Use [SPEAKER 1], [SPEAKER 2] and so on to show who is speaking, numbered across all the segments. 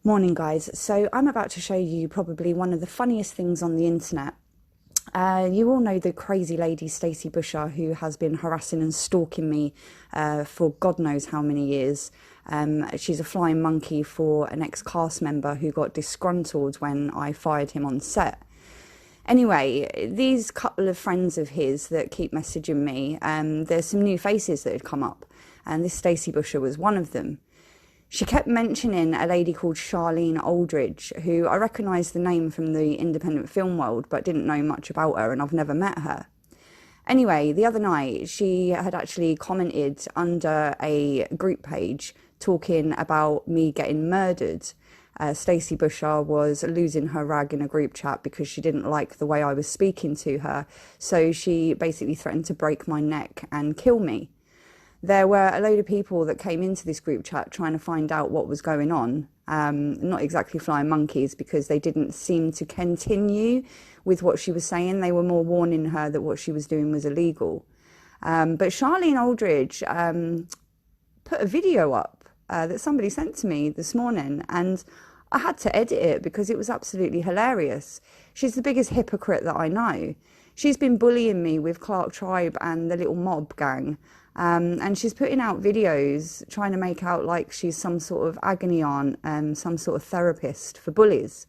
[SPEAKER 1] Morning guys, so I'm about to show you probably one of the funniest things on the internet. You all know the crazy lady Stacey Busher who has been harassing and stalking me for God knows how many years. She's a flying monkey for an ex-cast member who got disgruntled when I fired him on set. Anyway, these couple of friends of his that keep messaging me, there's some new faces that had come up, and this Stacey Busher was one of them. She kept mentioning a lady called CHARLENE, who I recognised the name from the independent film world, but didn't know much about her, and I've never met her. Anyway, the other night, she had actually commented under a group page talking about me getting murdered. Stacey Busher was losing her rag in a group chat because she didn't like the way I was speaking to her, so she basically threatened to break my neck and kill me. There were a load of people that came into this group chat trying to find out what was going on. Not exactly flying monkeys, because they didn't seem to continue with what she was saying. They were more warning her that what she was doing was illegal. But CHARLENE put a video up that somebody sent to me this morning, and I had to edit it because it was absolutely hilarious. She's the biggest hypocrite that I know. She's been bullying me with Clark Tribe and the little mob gang. And she's putting out videos trying to make out like she's some sort of agony aunt, some sort of therapist for bullies.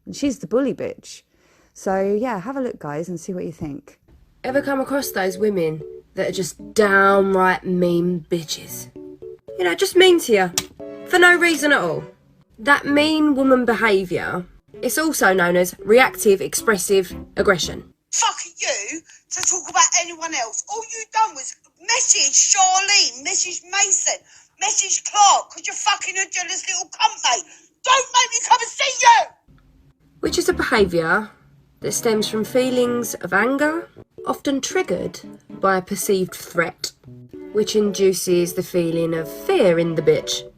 [SPEAKER 1] And she's the bully bitch. So yeah, have a look guys and see what you think.
[SPEAKER 2] Ever come across those women that are just downright mean bitches? You know, just mean to you, for no reason at all. That mean woman behaviour is also known as reactive expressive aggression.
[SPEAKER 3] Fuck you to talk about anyone else. All you done was message CHARLENE, message Mason, message Clark, because you're fucking a jealous little cunt, mate. Don't make me come and see you!
[SPEAKER 2] Which is a behaviour that stems from feelings of anger, often triggered by a perceived threat, which induces the feeling of fear in the bitch.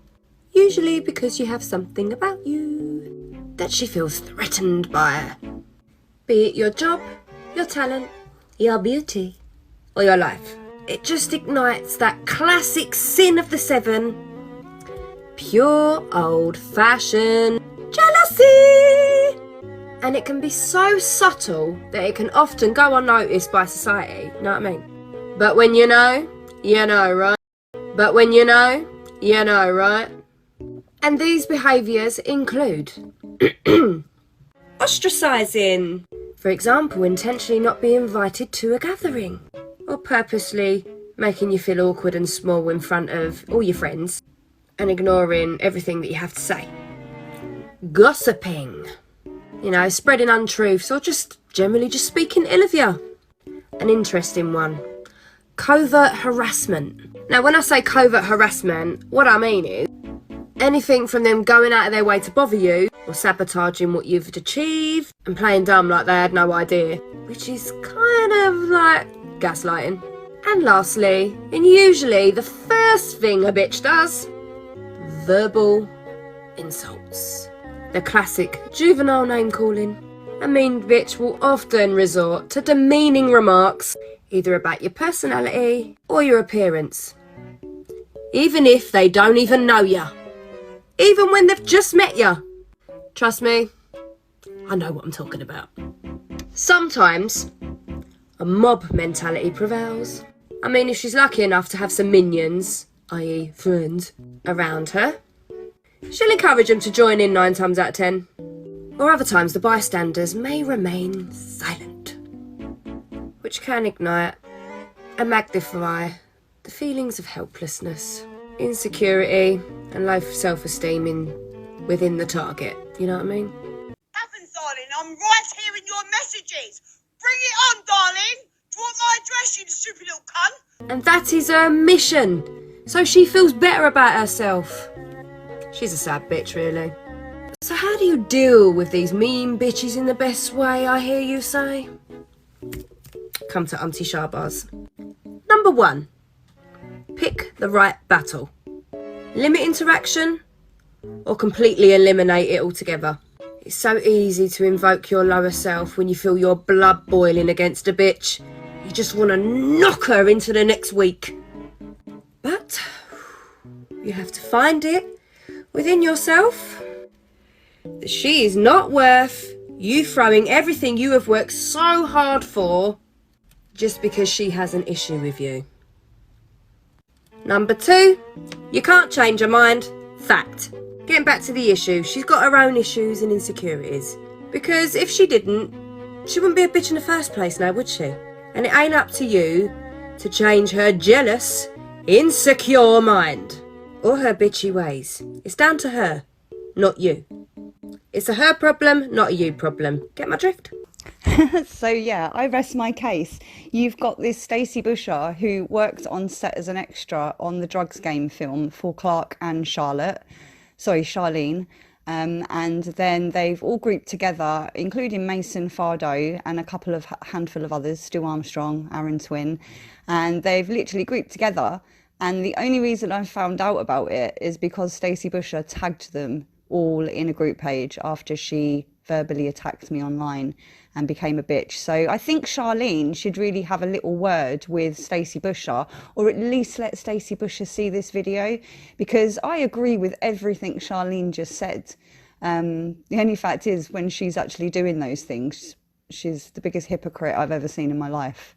[SPEAKER 2] Usually because you have something about you that she feels threatened by. Be it your job, your talent, your beauty, or your life. It just ignites that classic sin of the seven, pure old-fashioned jealousy. And it can be so subtle that it can often go unnoticed by society, you know what I mean? But when you know, right? But when you know, right? And these behaviours include ostracising. For example, intentionally not being invited to a gathering, or purposely making you feel awkward and small in front of all your friends and ignoring everything that you have to say. Gossiping, you know, spreading untruths or just generally just speaking ill of you. An interesting one, covert harassment. Now, when I say covert harassment, what I mean is anything from them going out of their way to bother you or sabotaging what you've achieved and playing dumb like they had no idea, which is kind of like gaslighting. And lastly, and usually the first thing a bitch does, verbal insults. The classic juvenile name calling. A mean bitch will often resort to demeaning remarks, either about your personality or your appearance, even if they don't even know ya. Even when they've just met you. Trust me, I know what I'm talking about. Sometimes a mob mentality prevails. I mean, if she's lucky enough to have some minions, i.e. friends, around her, she'll encourage them to join in 9 times out of 10. Or other times the bystanders may remain silent, which can ignite and magnify the feelings of helplessness, insecurity and low self-esteem within the target, you know what I mean?
[SPEAKER 3] Happens, darling. I'm right here in your messages. Bring it on, darling. Do you want my address, you stupid little cunt?
[SPEAKER 2] And that is her mission, so she feels better about herself. She's a sad bitch, really. So how do you deal with these mean bitches in the best way, I hear you say? Come to Auntie Sharbar's. Number 1, pick the right battle. Limit interaction or completely eliminate it altogether. It's so easy to invoke your lower self when you feel your blood boiling against a bitch. You just want to knock her into the next week. But you have to find it within yourself that she is not worth you throwing everything you have worked so hard for just because she has an issue with you. Number 2, you can't change her mind. Fact. Getting back to the issue, she's got her own issues and insecurities. Because if she didn't, she wouldn't be a bitch in the first place now, would she? And it ain't up to you to change her jealous, insecure mind. Or her bitchy ways. It's down to her, not you. It's a her problem, not a you problem. Get my drift?
[SPEAKER 1] So yeah, I rest my case. You've got this Stacey Busher who worked on set as an extra on the Drugs Game film for Clark and Charlene. And then they've all grouped together, including Mason Fardo and a handful of others, Stu Armstrong, Aaron Twin, and they've literally grouped together. And the only reason I found out about it is because Stacey Busher tagged them all in a group page after she verbally attacked me online and became a bitch. So I think Charlene should really have a little word with Stacey Busher, or at least let Stacey Busher see this video, because I agree with everything Charlene just said. The only fact is, when she's actually doing those things, she's the biggest hypocrite I've ever seen in my life.